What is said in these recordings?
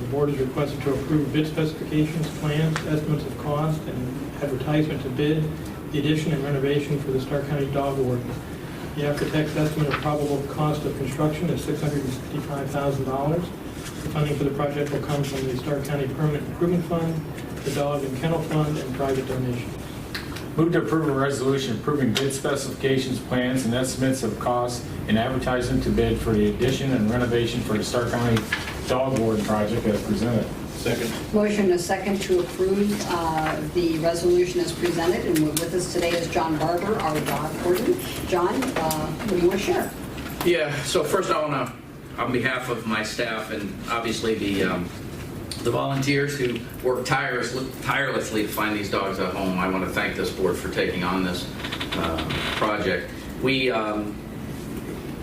board is requested to approve bid specifications, plans, estimates of cost, and advertisement to bid the addition and renovation for the Stark County Dog Warden. The architect's estimate of probable cost of construction is $665,000. The funding for the project will come from the Stark County Permanent Improvement Fund, the Dog and Kennel Fund, and private donations. Move to approve a resolution approving bid specifications, plans, and estimates of cost and advertisement to bid for the addition and renovation for the Stark County Dog Warden project as presented. Second. Motion and a second to approve the resolution as presented. And with us today is John Barber, our dog warden. John, what do you want to share? Yeah, so first I want to, on behalf of my staff and obviously the volunteers who work tirelessly to find these dogs a home, I want to thank this board for taking on this project.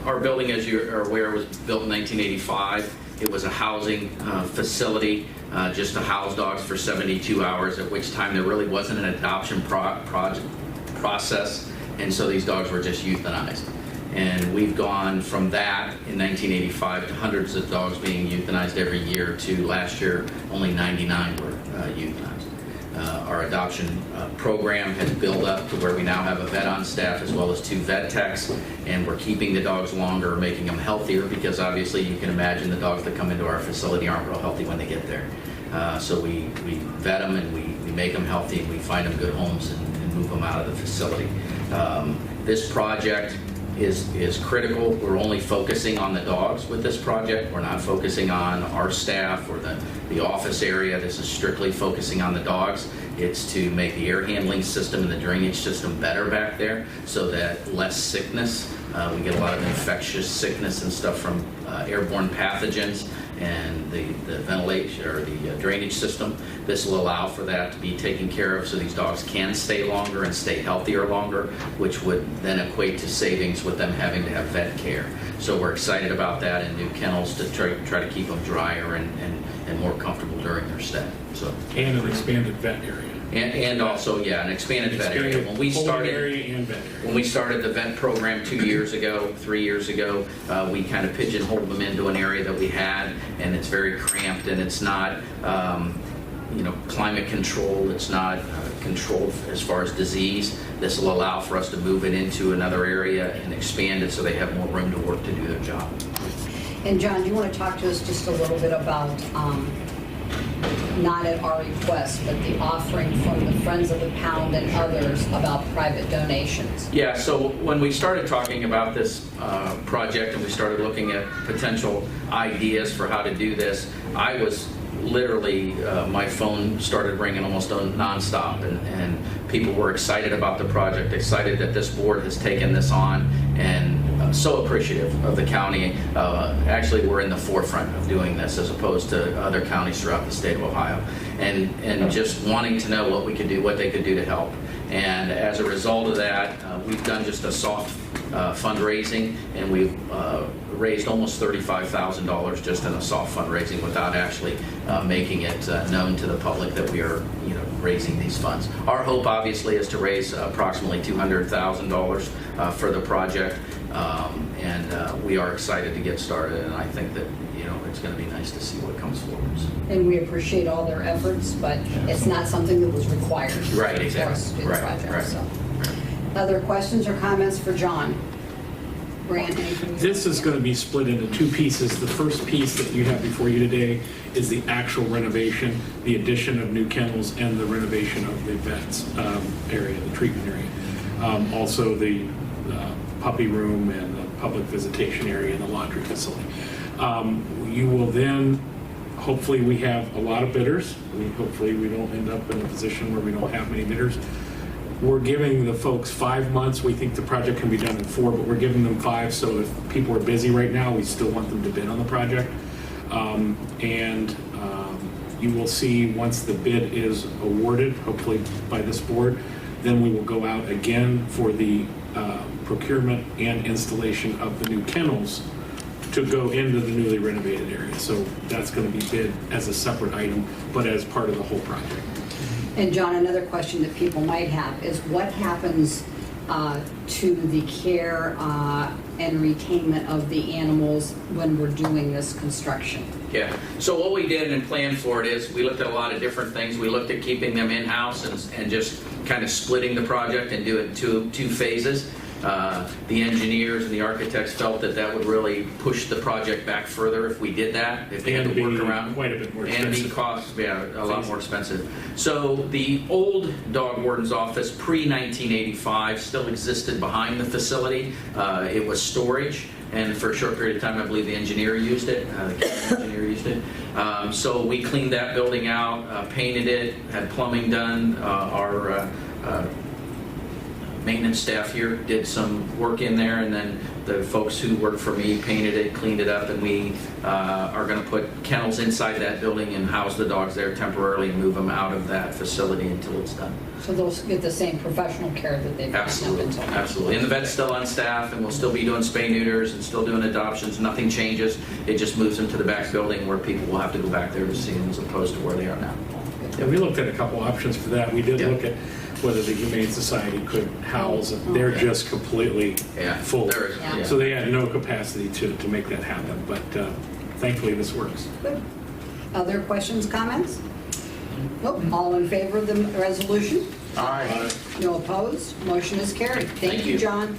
Our building, as you are aware, was built in 1985. It was a housing facility just to house dogs for 72 hours, at which time there really wasn't an adoption process, and so these dogs were just euthanized. And we've gone from that in 1985 to hundreds of dogs being euthanized every year to last year only 99 were euthanized. Our adoption program has built up to where we now have a vet on staff as well as 2 vet techs, and we're keeping the dogs longer, making them healthier, because obviously you can imagine the dogs that come into our facility aren't real healthy when they get there. So we vet them and we make them healthy, and we find them good homes and move them out of the facility. This project is critical. We're only focusing on the dogs with this project. We're not focusing on our staff or the office area. This is strictly focusing on the dogs. It's to make the air handling system and the drainage system better back there so that less sickness. We get a lot of infectious sickness and stuff from airborne pathogens, and the ventilation or the drainage system. This will allow for that to be taken care of so these dogs can stay longer and stay healthier longer, which would then equate to savings with them having to have vet care. So we're excited about that, and new kennels to try to keep them drier and more comfortable during their stay. So And an expanded vet area. And also, yeah, an expanded vet area. When we started the vet program 3 years ago, we kind of pigeonholed them into an area that we had, and it's very cramped, and it's not, climate controlled. It's not controlled as far as disease. This will allow for us to move it into another area and expand it so they have more room to work to do their job. And John, do you want to talk to us just a little bit about, not at our request, but the offering from the Friends of the Pound and others about private donations? Yeah, so when we started talking about this project and we started looking at potential ideas for how to do this, I was literally, my phone started ringing almost nonstop, and people were excited about the project, excited that this board has taken this on, and so appreciative of the county. Actually, we're in the forefront of doing this as opposed to other counties throughout the state of Ohio, and just wanting to know what we could do, what they could do to help. And as a result of that, we've done just a soft fundraising, and we've raised almost $35,000 just in a soft fundraising without actually making it known to the public that we are, raising these funds. Our hope, obviously, is to raise approximately $200,000 for the project, and we are excited to get started. And I think that it's going to be nice to see what comes forward. And we appreciate all their efforts, but it's not something that was required. Right, exactly. For us to do the project. Right. So. Other questions or comments for John? Brant, anything? This is going to be split into 2 pieces. The first piece that you have before you today is the actual renovation, the addition of new kennels, and the renovation of the vets area, the treatment area. Also the puppy room and the public visitation area and the laundry facility. You will then, hopefully we have a lot of bidders. Hopefully we don't end up in a position where we don't have many bidders. We're giving the folks 5 months. We think the project can be done in 4, but we're giving them 5, so if people are busy right now, we still want them to bid on the project. You will see once the bid is awarded, hopefully by this board, then we will go out again for the procurement and installation of the new kennels to go into the newly renovated area. So that's going to be bid as a separate item, but as part of the whole project. And John, another question that people might have is what happens to the care and retainment of the animals when we're doing this construction? Yeah, so what we did and planned for it is we looked at a lot of different things. We looked at keeping them in-house and just kind of splitting the project and do it two phases. The engineers and the architects felt that that would really push the project back further if we did that, if we had to work around. Quite a bit more And be expensive. a lot more expensive. So the old dog warden's office, pre-1985, still existed behind the facility. It was storage, and for a short period of time, I believe the engineer used it, the county engineer used it. So we cleaned that building out, painted it, had plumbing done. Our maintenance staff here did some work in there, and then the folks who work for me painted it, cleaned it up, and we are going to put kennels inside that building and house the dogs there temporarily and move them out of that facility until it's done. So those get the same professional care that they've gotten up Absolutely, until now? absolutely. And the vet's still on staff, and we'll still be doing spay neuters and still doing adoptions. Nothing changes. It just moves them to the back building where people will have to go back there to see them as opposed to where they are now. Yeah, we looked at a couple options for that. We did Yeah. look at whether the Humane Society could house them. They're just completely Yeah, full. there is, Yeah. yeah. So they had no capacity to make that happen, but thankfully this works. Good. Other questions, comments? Nope. All in favor of the resolution? All right. No opposed? Motion is carried. Thank Thank you, you. John.